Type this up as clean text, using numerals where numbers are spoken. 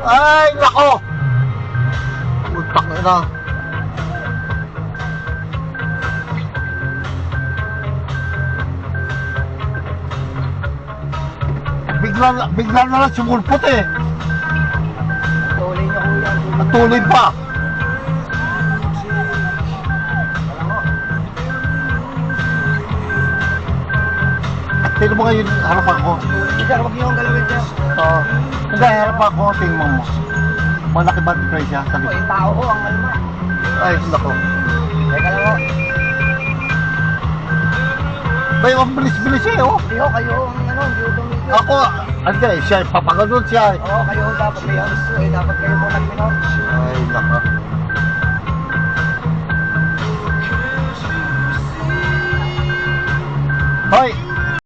Ay, nako! Utak na na. Bigla na lang sumulpot eh. Tuloy niyo kuya. At tuloy pa. Tingnan mo ngayon, harapan ko. Sir, huwag niyo akong galawin, sir. Oo. Hindi, harapan ko, tingnan mo. Malaki ba ang presya? Sabi ko. Yung tao ko, ang malma. Ay, nako. Teka lang ho. Bay, ang bilis-bilis eh, oh. Hindi ho, kayo ang hindi ho tumigil. Ako, hindi, siya, papagano'n siya. Oo, kayo ho dapat may hands to eh. Dapat kayo po nagpinaw. Ay, nako.